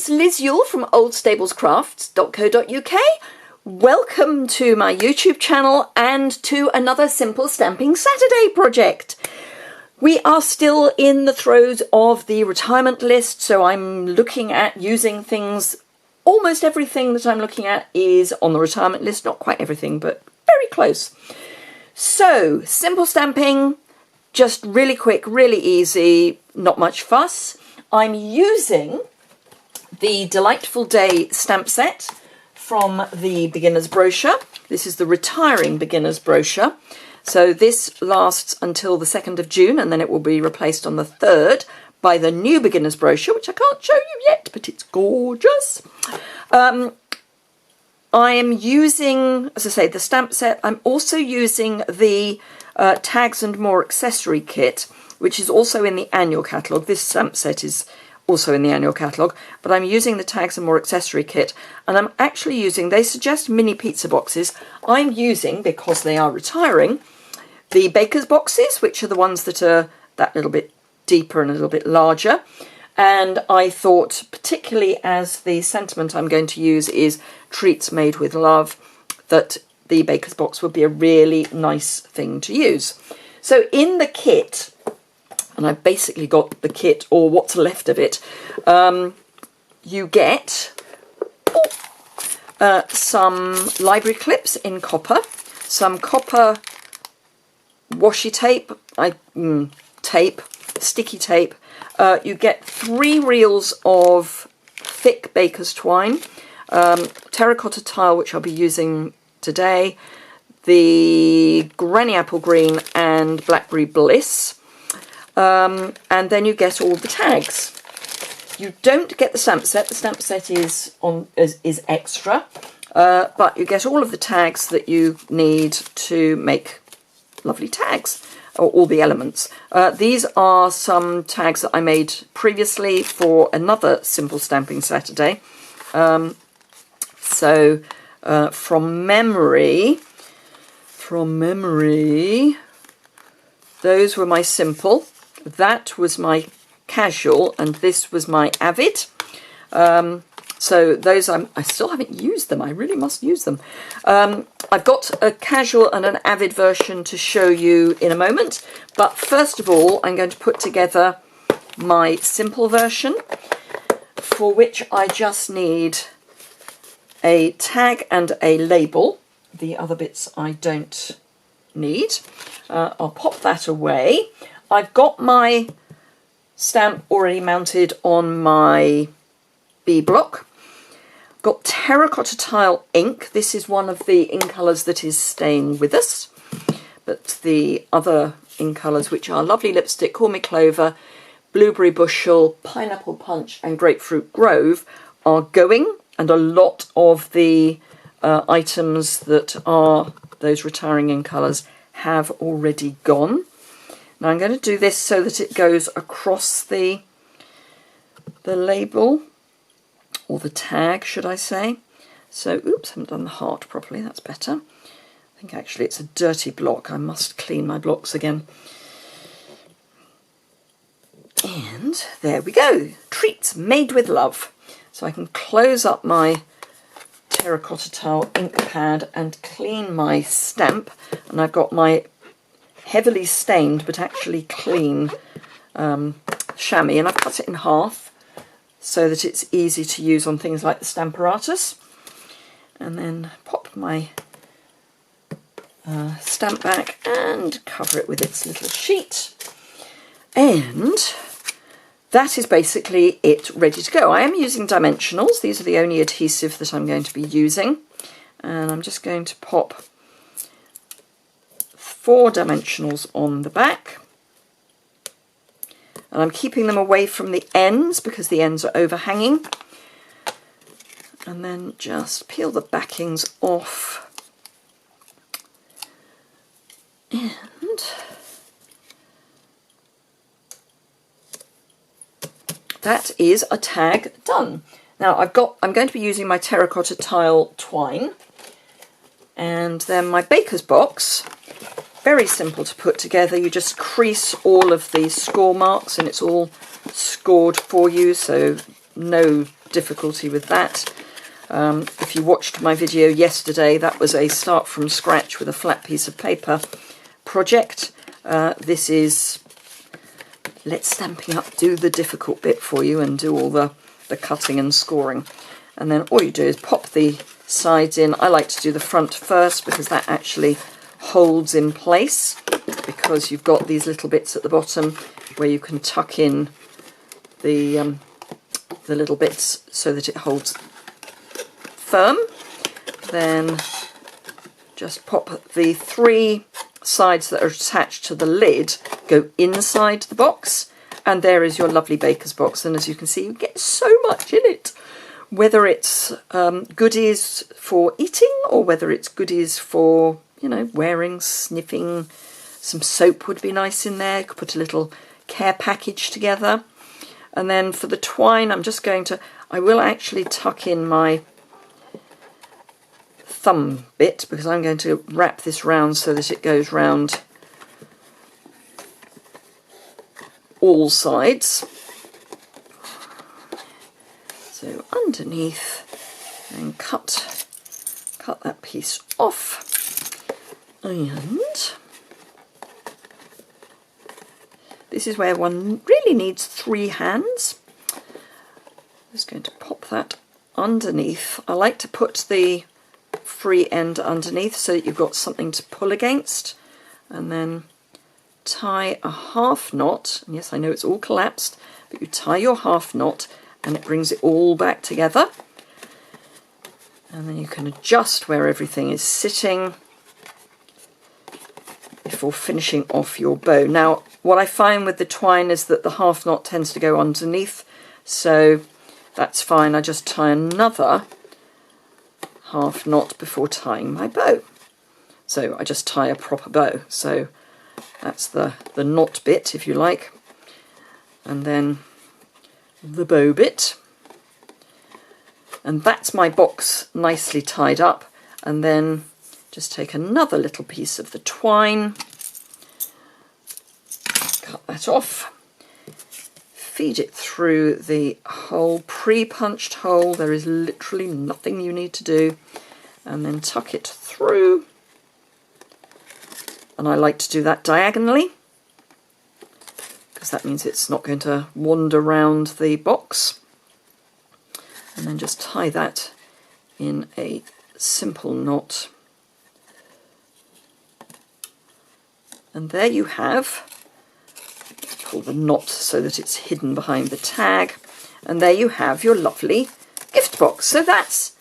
it's Liz Yuille from oldstablescrafts.co.uk. Welcome to my YouTube channel and to another Simple Stamping Saturday project. We are still in the throes of the retirement list, so I'm looking at using things. Almost everything that I'm looking at is on the retirement list, not quite everything, but very close. So, simple stamping, just really quick, really easy, not much fuss. I'm using the Delightful Day stamp set from the beginner's brochure. This is the retiring beginner's brochure. So this lasts until the 2nd of June, and then it will be replaced on the 3rd by the new beginner's brochure, which I can't show you yet, but it's gorgeous. I am using, as I say, the stamp set. I'm also using the Tags and More accessory kit, which is also in the annual catalogue. This stamp set is also in the annual catalogue, but I'm using the Tags and More accessory kit, and I'm actually using, they suggest mini pizza boxes. I'm using, because they are retiring, the baker's boxes, which are the ones that are that little bit deeper and a little bit larger. And I thought, particularly as the sentiment I'm going to use is treats made with love, that the baker's box would be a really nice thing to use. So in the kit, and I've basically got the kit or what's left of it, you get some library clips in copper, some copper washi tape, sticky tape. You get 3 reels of thick baker's twine, terracotta tile, which I'll be using today, the Granny Apple Green and Blackberry Bliss, and then you get all the tags. You don't get the stamp set. The stamp set is extra, but you get all of the tags that you need to make lovely tags, or all the elements. These are some tags that I made previously for another Simple Stamping Saturday. So from memory, those were my simple, that was my casual, and this was my avid. So those I still haven't used them. I really must use them. I've got a casual and an avid version to show you in a moment, but first of all I'm going to put together my simple version, for which I just need a tag and a label. The other bits I don't need. I'll pop that away. I've got my stamp already mounted on my B block. Got terracotta tile ink. This is one of the ink colours that is staying with us, but the other ink colours, which are Lovely Lipstick, Call Me Clover, Blueberry Bushel, Pineapple Punch and Grapefruit Grove, are going, and a lot of the items that are those retiring ink colours have already gone. Now I'm going to do this so that it goes across the label, or the tag, should I say. So, oops, I haven't done the heart properly, that's better. I think actually it's a dirty block. I must clean my blocks again. And there we go, treats made with love. So I can close up my terracotta tile ink pad and clean my stamp, and I've got my heavily stained but actually clean chamois, and I've cut it in half so that it's easy to use on things like the Stamparatus. And then pop my stamp back and cover it with its little sheet. And that is basically it, ready to go. I am using dimensionals. These are the only adhesive that I'm going to be using. And I'm just going to pop 4 dimensionals on the back. And I'm keeping them away from the ends because the ends are overhanging. And then just peel the backings off. And that is a tag done. Now I'm going to be using my terracotta tile twine, and then my baker's box. Very simple to put together. You just crease all of the score marks and it's all scored for you, so no difficulty with that. If you watched my video yesterday, that was a start from scratch with a flat piece of paper project. This is let Stampin' Up! Do the difficult bit for you and do all the cutting and scoring. And then all you do is pop the sides in. I like to do the front first because that actually holds in place, because you've got these little bits at the bottom where you can tuck in the little bits so that it holds firm. Then just pop the 3 sides that are attached to the lid, go inside the box, and there is your lovely baker's box. And as you can see, you get so much in it, whether it's goodies for eating or whether it's goodies for, you know, wearing, sniffing. Some soap would be nice in there. You could put a little care package together. And then for the twine, I'm just going to, I will actually tuck in my thumb bit, because I'm going to wrap this round so that it goes round all sides. So underneath, and cut that piece off. And this is where one really needs 3 hands. I'm just going to pop that underneath. I like to put the free end underneath so that you've got something to pull against, and then tie a half knot. And yes, I know it's all collapsed, but you tie your half knot and it brings it all back together. And then you can adjust where everything is sitting before finishing off your bow. Now, what I find with the twine is that the half knot tends to go underneath, so that's fine. I just tie another half knot before tying my bow. So I just tie a proper bow. So that's the knot bit, if you like. And then the bow bit. And that's my box nicely tied up. And then just take another little piece of the twine, cut that off, feed it through the hole, pre-punched hole. There is literally nothing you need to do. And then tuck it through. And I like to do that diagonally, because that means it's not going to wander around the box. And then just tie that in a simple knot. And there you have, pull the knot so that it's hidden behind the tag, and there you have your lovely gift box. So that's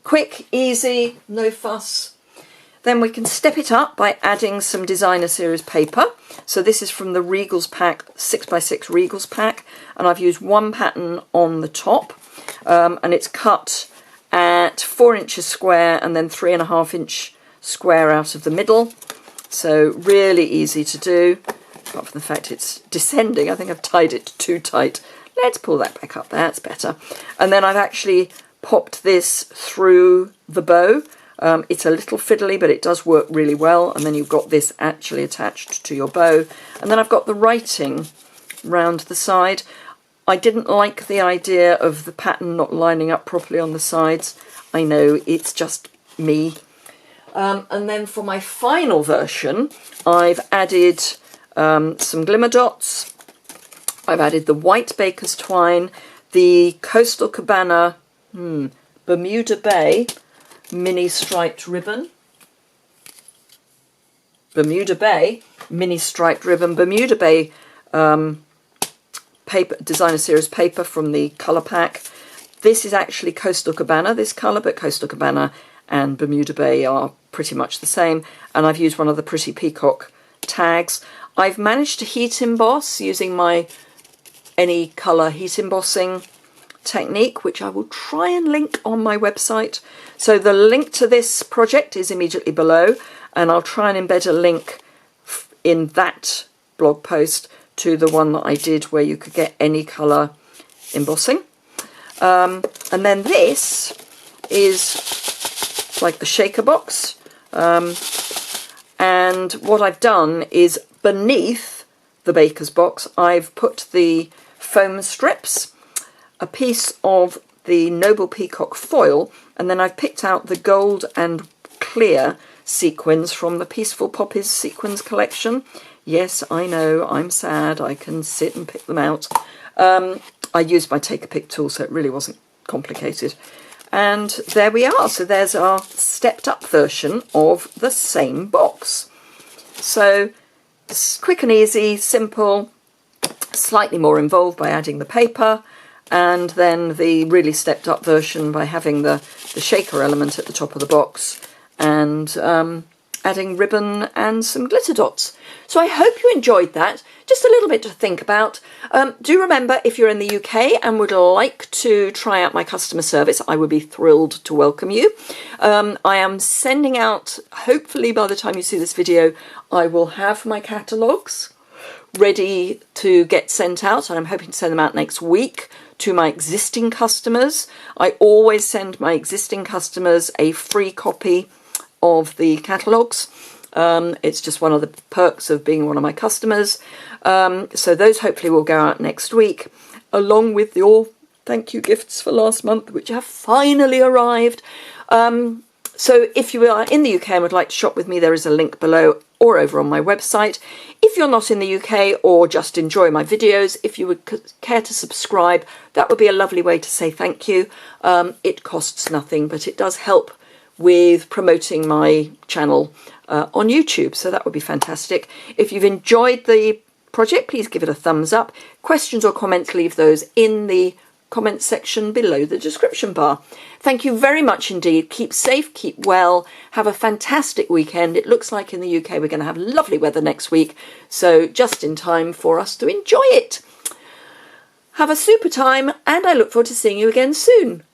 quick, easy, no fuss. Then we can step it up by adding some designer series paper. So this is from the Regals pack, 6x6 Regals pack, and I've used 1 pattern on the top, and it's cut at 4 inches square and then 3.5 inch square out of the middle. So really easy to do, apart from the fact it's descending. I think I've tied it too tight. Let's pull that back up, that's better. And then I've actually popped this through the bow. It's a little fiddly, but it does work really well. And then you've got this actually attached to your bow. And then I've got the writing round the side. I didn't like the idea of the pattern not lining up properly on the sides. I know, it's just me. And then for my final version, I've added some glimmer dots. I've added the white baker's twine, the Coastal Cabana Bermuda Bay mini striped ribbon. Bermuda Bay mini striped ribbon. Bermuda Bay paper, designer series paper from the colour pack. This is actually Coastal Cabana, this colour, but Coastal Cabana and Bermuda Bay are pretty much the same. And I've used one of the Pretty Peacock tags. I've managed to heat emboss using my any colour heat embossing technique, which I will try and link on my website. So the link to this project is immediately below, and I'll try and embed a link in that blog post to the one that I did where you could get any colour embossing. And then this is like the shaker box, and what I've done is beneath the baker's box I've put the foam strips, a piece of the Noble Peacock foil, and then I've picked out the gold and clear sequins from the Peaceful Poppies sequins collection. Yes, I know, I'm sad, I can sit and pick them out. I used my take-a-pick tool, so it really wasn't complicated. And there we are. So there's our stepped up version of the same box. So it's quick and easy, simple, slightly more involved by adding the paper, and then the really stepped up version by having the shaker element at the top of the box and adding ribbon and some glitter dots. So I hope you enjoyed that. Just a little bit to think about. Do remember, if you're in the UK and would like to try out my customer service, I would be thrilled to welcome you. I am sending out, hopefully by the time you see this video, I will have my catalogues ready to get sent out, and I'm hoping to send them out next week to my existing customers. I always send my existing customers a free copy of the catalogues. It's just one of the perks of being one of my customers. So those hopefully will go out next week, along with your thank you gifts for last month, which have finally arrived. So if you are in the UK and would like to shop with me, there is a link below or over on my website. If you're not in the UK or just enjoy my videos, if you would care to subscribe, that would be a lovely way to say thank you. It costs nothing, but it does help with promoting my channel on YouTube, so that would be fantastic. If you've enjoyed the project, please give it a thumbs up. Questions or comments, leave those in the comment section below the description bar. Thank you very much indeed. Keep safe, keep well, have a fantastic weekend. It looks like in the UK we're going to have lovely weather next week, so just in time for us to enjoy it. Have a super time, and I look forward to seeing you again soon.